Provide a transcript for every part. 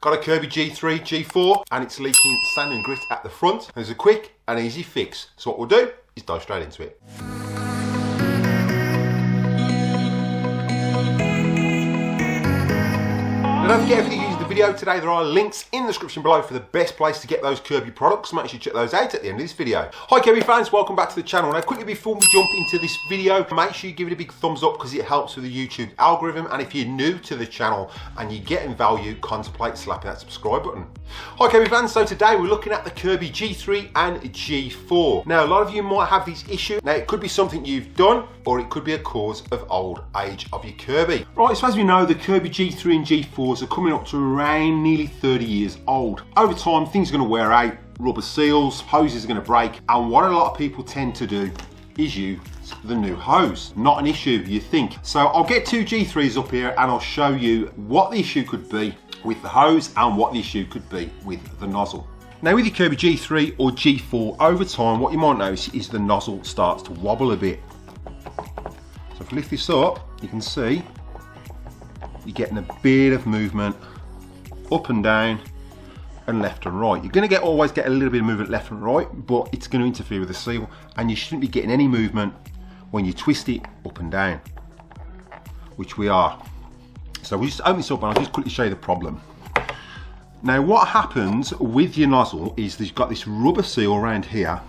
Got a Kirby G3, G4, and it's leaking sand and grit at the front. There's a quick and easy fix. So what we'll do is dive straight into it. Now don't forget, if you're using the video today, there are links in the description below for the best place to get those Kirby products. Make sure you check those out at the end of this video. Hi Kirby fans, welcome back to the channel. Now quickly before we jump into this video, make sure you give it a big thumbs up because it helps with the YouTube algorithm. And if you're new to the channel and you're getting value, contemplate slapping that subscribe button. Hi Kirby fans, so today we're looking at the Kirby G3 and G4. Now a lot of you might have this issue. Now it could be something you've done, or it could be a cause of old age of your Kirby. Right, so as we know, the Kirby G3 and G4s are coming up to around nearly 30 years old. Over time, things are going to wear out, rubber seals, hoses are going to break, and what a lot of people tend to do is use the new hose. Not an issue, you think. So I'll get two G3s up here and I'll show you what the issue could be with the hose and what the issue could be with the nozzle. Now with your Kirby G3 or G4, over time what you might notice is the nozzle starts to wobble a bit. So if I lift this up, you can see you're getting a bit of movement up and down and left and right. You're going to always get a little bit of movement left and right, but it's going to interfere with the seal, and you shouldn't be getting any movement when you twist it up and down, which we are. So we'll just open this up and I'll just quickly show you the problem. Now what happens with your nozzle is that you've got this rubber seal around here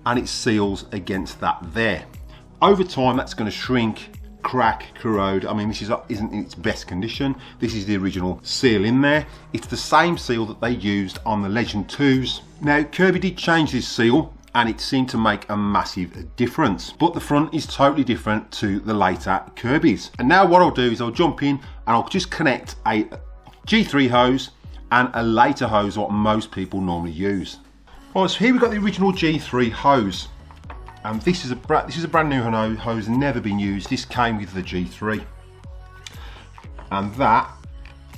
and it seals against that there. Over time that's going to shrink, crack, corrode. I mean, this isn't in its best condition. This is the original seal in there. It's the same seal that they used on the Legend 2s. Now Kirby did change this seal and it seemed to make a massive difference, but the front is totally different to the later Kirbys. And now what I'll do is I'll jump in and I'll just connect a G3 hose and a later hose, what most people normally use. Right, so here we've got the original G3 hose. And this is a brand new hose, never been used. This came with the G3. And that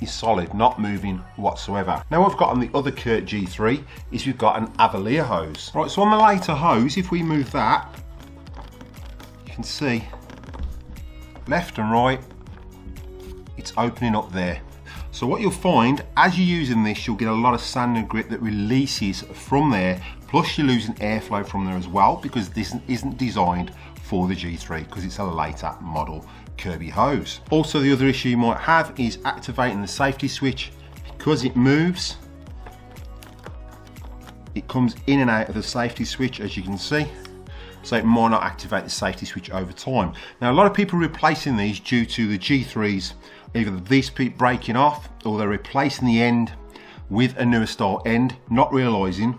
is solid, not moving whatsoever. Now what we've got on the other G3 is we've got an Avalier hose. Right, so on the later hose, if we move that, you can see left and right, it's opening up there. So what you'll find as you're using this, you'll get a lot of sand and grit that releases from there, plus you're losing airflow from there as well, because this isn't designed for the G3 because it's a later model Kirby hose. Also the other issue you might have is activating the safety switch. Because it moves, it comes in and out of the safety switch, as you can see. So it might not activate the safety switch over time. Now a lot of people are replacing these due to the G3s, either this bit breaking off or they're replacing the end with a newer style end, not realising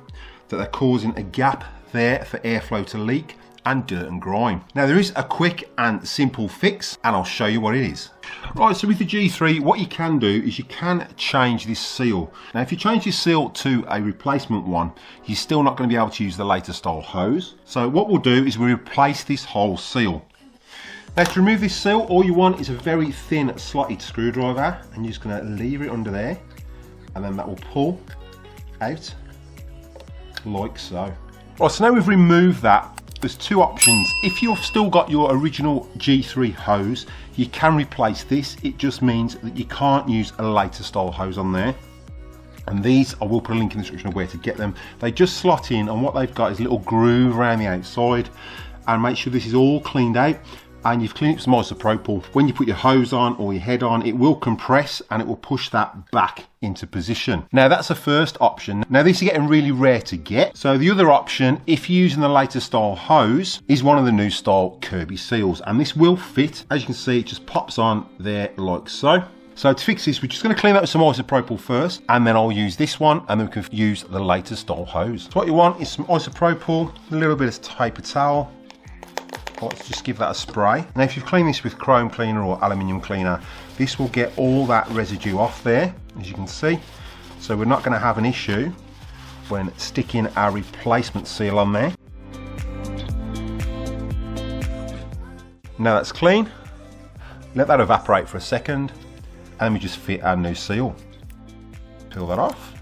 that they're causing a gap there for airflow to leak and dirt and grime. Now there is a quick and simple fix and I'll show you what it is. Right, so with the G3, what you can do is you can change this seal. Now if you change this seal to a replacement one, you're still not going to be able to use the later style hose. So what we'll do is we'll replace this whole seal. Now to remove this seal, all you want is a very thin slotted screwdriver, and you're just going to leave it under there, and then that will pull out like so. Right, so now we've removed that. There's two options. If you've still got your original G3 hose, you can replace this. It just means that you can't use a later style hose on there. And these, I will put a link in the description of where to get them. They just slot in, and what they've got is a little groove around the outside. And make sure this is all cleaned out. And you've cleaned up some isopropyl. When you put your hose on or your head on, it will compress and it will push that back into position. Now that's the first option. Now these are getting really rare to get. So the other option, if you're using the later style hose, is one of the new style Kirby seals. And this will fit. As you can see, it just pops on there like so. So to fix this, we're just going to clean that with some isopropyl first, and then I'll use this one, and then we can use the later style hose. So what you want is some isopropyl, a little bit of paper towel. Let's just give that a spray. Now if you've cleaned this with chrome cleaner or aluminium cleaner, this will get all that residue off there, as you can see. So we're not going to have an issue when sticking our replacement seal on there. Now that's clean. Let that evaporate for a second, and then we just fit our new seal. Peel that off.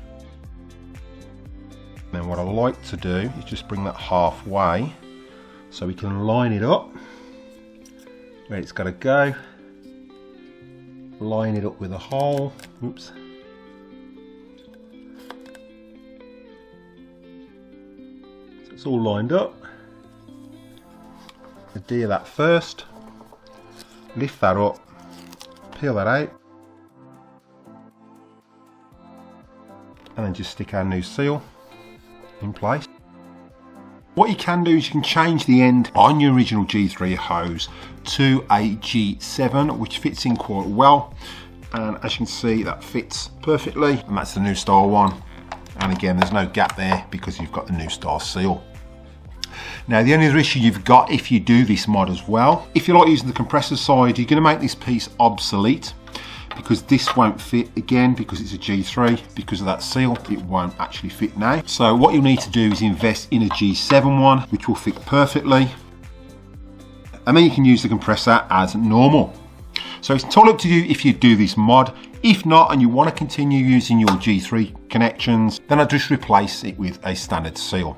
Then what I like to do is just bring that halfway, so we can line it up where it's got to go. Line it up with a hole. Oops. It's all lined up. Adhere that first, lift that up, peel that out, and then just stick our new seal in place. What you can do is you can change the end on your original G3 hose to a G7, which fits in quite well, and as you can see that fits perfectly, and that's the new style one. And again, there's no gap there because you've got the new style seal. Now the only other issue you've got if you do this mod as well, if you like using the compressor side, you're going to make this piece obsolete because this won't fit again because it's a G3. Because of that seal, it won't actually fit now. So what you'll need to do is invest in a G7 one, which will fit perfectly, and then you can use the compressor as normal. So it's totally up to you if you do this mod. If not, and you want to continue using your G3 connections, then I'll just replace it with a standard seal.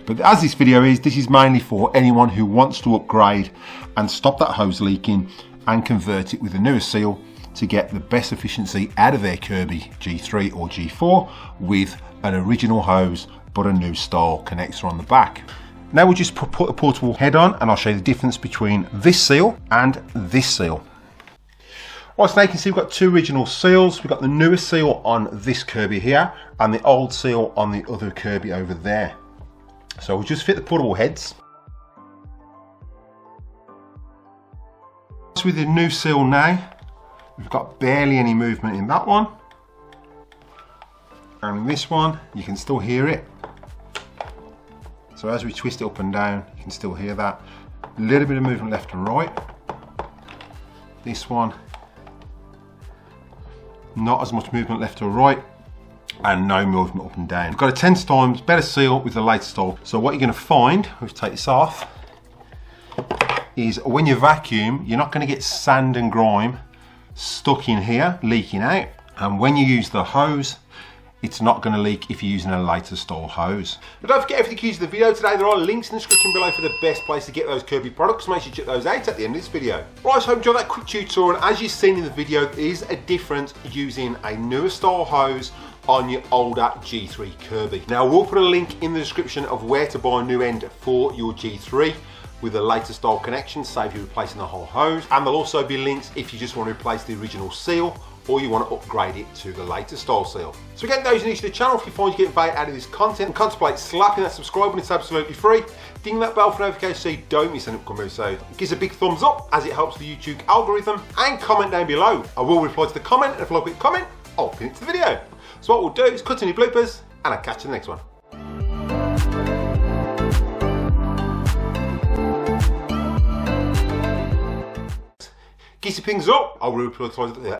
But as this video is, this is mainly for anyone who wants to upgrade and stop that hose leaking and convert it with a newer seal to get the best efficiency out of their Kirby G3 or G4 with an original hose but a new style connector on the back. Now we'll just put a portable head on and I'll show you the difference between this seal and this seal. Right, so now you can see we've got two original seals. We've got the newer seal on this Kirby here and the old seal on the other Kirby over there. So we'll just fit the portable heads. So with the new seal now, we've got barely any movement in that one. And in this one, you can still hear it. So as we twist it up and down, you can still hear that. A little bit of movement left and right. This one, not as much movement left or right, and no movement up and down. We've got a 10 times better seal with the latest style. So what you're going to find, let's take this off, is when you vacuum, you're not going to get sand and grime stuck in here, leaking out. And when you use the hose, it's not going to leak if you're using a later style hose. But don't forget, if you use the video today, there are links in the description below for the best place to get those Kirby products. Make sure you check those out at the end of this video. Right, so I hope you enjoyed that quick tutorial. And as you've seen in the video, there is a difference using a newer style hose on your older G3 Kirby. Now we'll put a link in the description of where to buy a new end for your G3 with a later style connection, save you replacing the whole hose. And there'll also be links if you just want to replace the original seal or you want to upgrade it to the later style seal. So again, those new to the channel, if you find you get value out of this content, and contemplate slapping that subscribe button, it's absolutely free. Ding that bell for notifications so you don't miss an upcoming episode. Give us a big thumbs up as it helps the YouTube algorithm, and comment down below. I will reply to the comment, and if I like a comment, I'll pin it to the video. So what we'll do is cut any bloopers, and I'll catch you in the next one. Geese your pings up, I'll reply to